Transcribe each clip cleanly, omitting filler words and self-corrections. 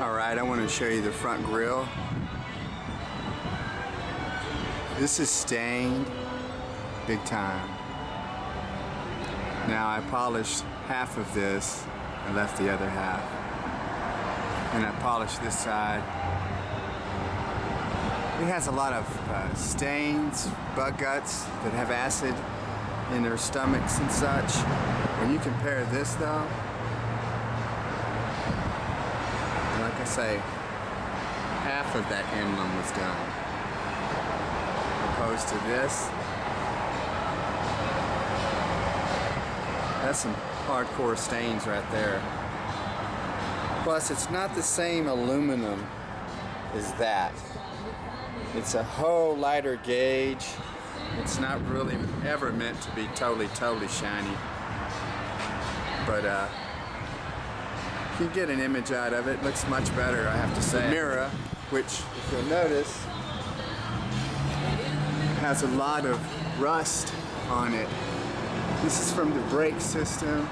Alright, I want to show you the front grille. This is stained big time. Now I polished half of this and left the other half. And I polished this side. It has a lot of stains, bug guts that have acid in their stomachs and such. When you compare this though, like I say, half of that emblem was done. Opposed to this, that's some hardcore stains right there. Plus, it's not the same aluminum as that. It's a whole lighter gauge. It's not really ever meant to be totally shiny. But you get an image out of it. Looks much better, I have to say. The mirror, which, if you'll notice, has a lot of rust on it. This is from the brake system,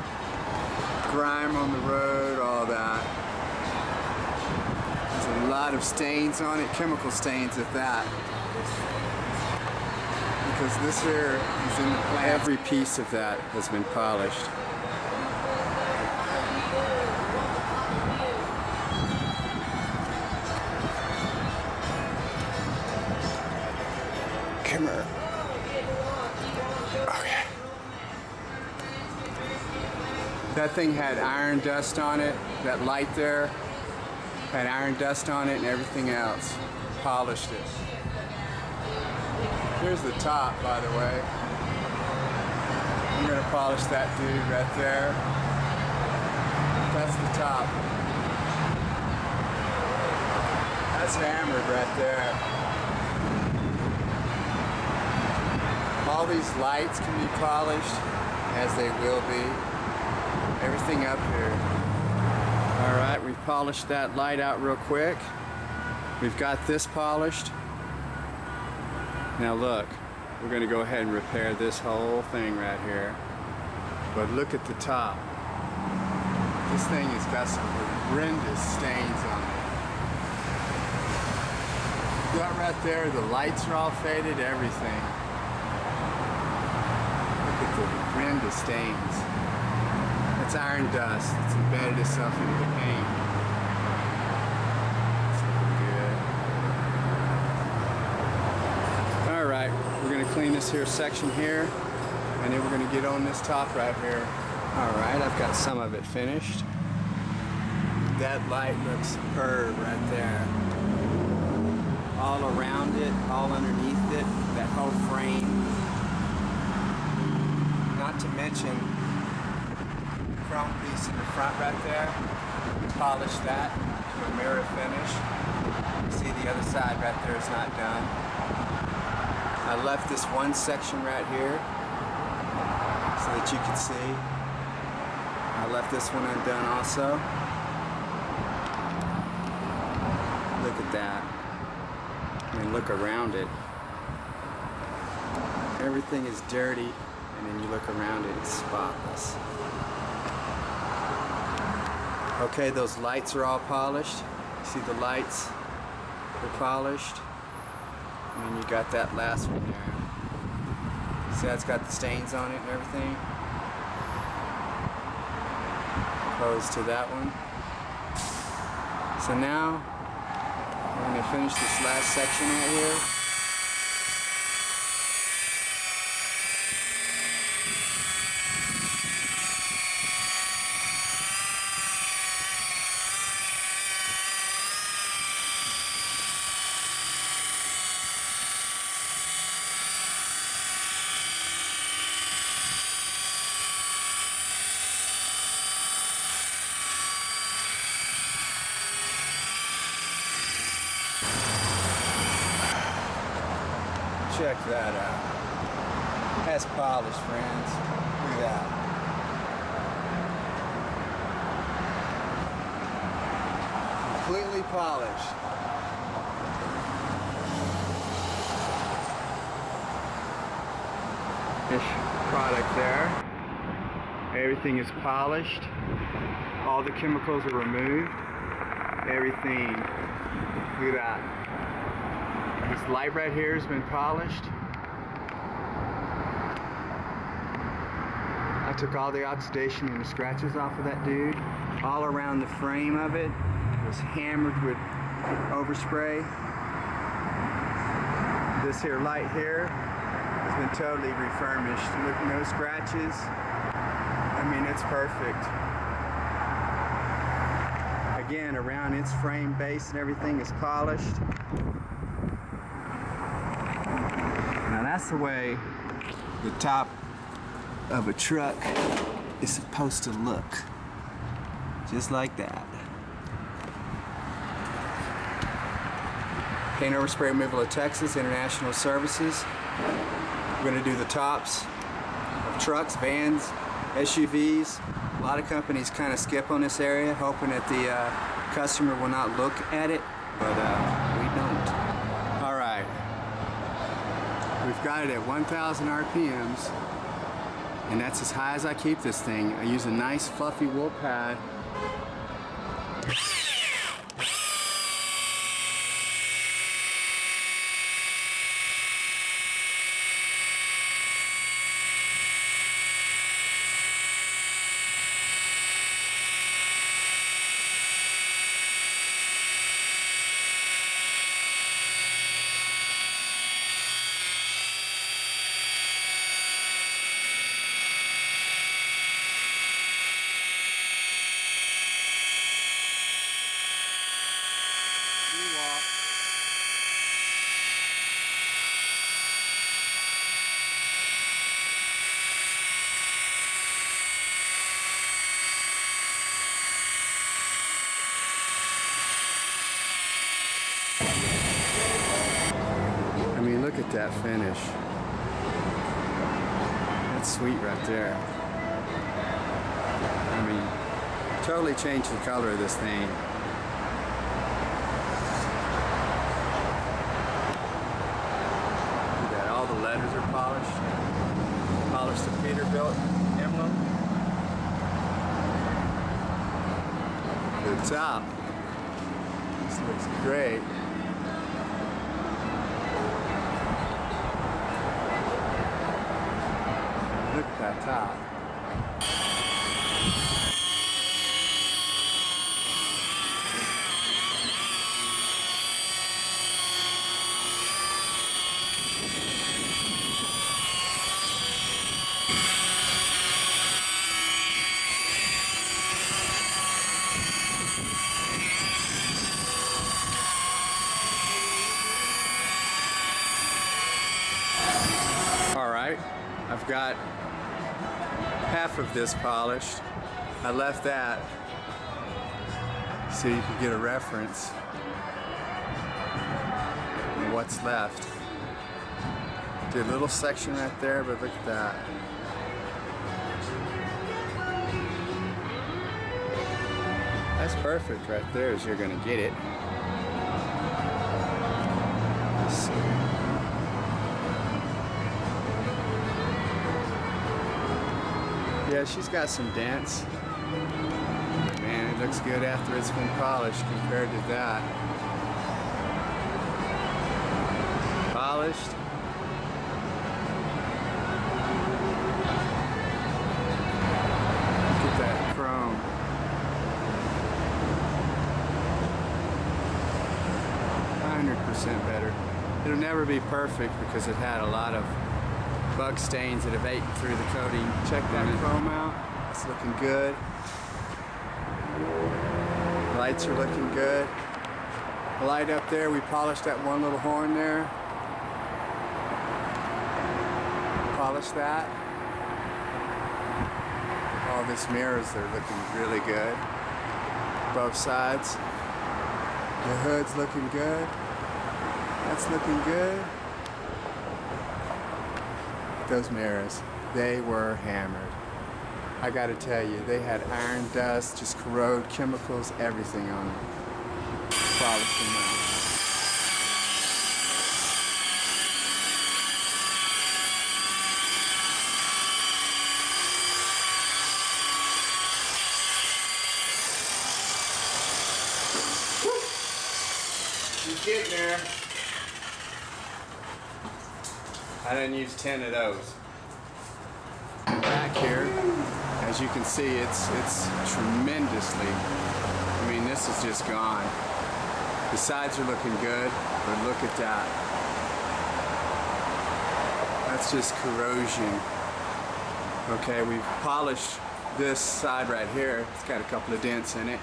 grime on the road, all that. There's a lot of stains on it, chemical stains at that. Because this here is in the plant. Every piece of that has been polished. Come here. Okay. That thing had iron dust on it. That light there had iron dust on it and everything else. Polished it. Here's the top, by the way. I'm gonna polish that dude right there. That's the top. That's hammered right there. All these lights can be polished, as they will be. Everything up here. All right, we've polished that light out real quick. We've got this polished. Now look, we're going to go ahead and repair this whole thing right here. But look at the top. This thing has got some horrendous stains on it. That right there, the lights are all faded, everything. Look at the horrendous stains. That's iron dust. It's embedded itself into the paint. We're going to clean this here section here, and then we're going to get on this top right here. Alright, I've got some of it finished. That light looks superb right there. All around it, all underneath it, that whole frame. Not to mention the chrome piece in the front right there. Polish that to a mirror finish. See the other side right there is not done. I left this one section right here so that you can see. I left this one undone also. Look at that. I mean, look around it. Everything is dirty, and then you look around it, it's spotless. Okay, those lights are all polished. See the lights? They're polished. And then you got that last one there. See how it's got the stains on it and everything? Opposed to that one. So now, we're going to finish this last section right here. Check that out. That's polished, friends. Look at that. Completely polished. This product there. Everything is polished. All the chemicals are removed. everything. Look at that. This light right here has been polished. I took all the oxidation and the scratches off of that dude. All around the frame of it was hammered with overspray. This here light here has been totally refurbished. Look, no scratches. I mean, it's perfect. Again, around its frame base and everything is polished. Now that's the way the top of a truck is supposed to look. Just like that. Paint Overspray Removal of Texas, International Services. We're going to do the tops of trucks, vans, SUVs. A lot of companies kind of skip on this area, hoping that the customer will not look at it, but we don't. All right, we've got it at 1,000 RPMs, and that's as high as I keep this thing. I use a nice fluffy wool pad. I mean, look at that finish. That's sweet right there. I mean, totally changed the color of this thing. Look at that, all the letters are polished. Polished the Peterbilt emblem. The top. This looks great. Look at that top. All right, I've got half of this polished. I left that so you can get a reference on what's left. Did a little section right there, but look at that. That's perfect right there as you're gonna get it. Let's see. Yeah, she's got some dents. Man, it looks good after it's been polished compared to that. Polished. Look at that chrome. 100% better. It'll never be perfect because it had a lot of bug stains that have eaten through the coating. Check that chrome out. It's looking good. Lights are looking good. The light up there, we polished that one little horn there. Polished that. All these mirrors, they're looking really good. Both sides. The hood's looking good. That's looking good. Those mirrors, they were hammered. I gotta tell you, they had iron dust, just corrode, chemicals, everything on them. Polished them out. I didn't use 10 of those. Back here, as you can see, it's tremendously, I mean, this is just gone. The sides are looking good, but look at that. That's just corrosion. Okay, we've polished this side right here. It's got a couple of dents in it,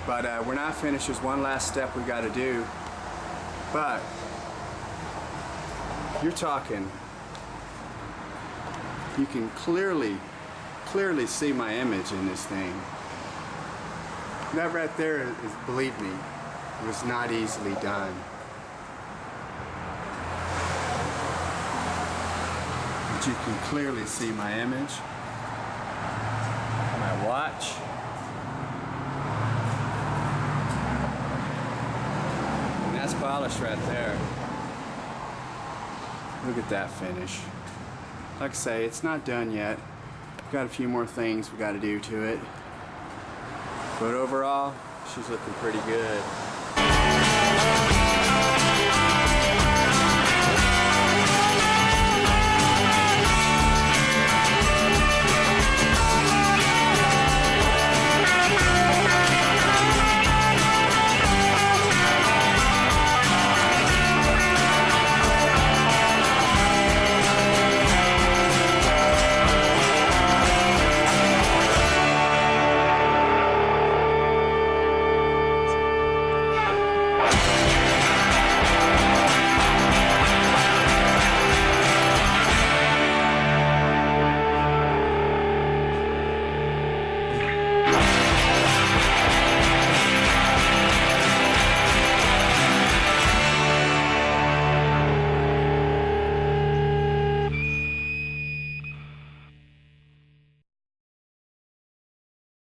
but we're not finished. There's one last step we got to do. But you're talking, you can clearly see my image in this thing. That right there is, believe me, was not easily done. But you can clearly see my image, my watch. And that's polished right there. Look at that finish. Like I say, it's not done yet. We've got a few more things we got to do to it. But overall, she's looking pretty good.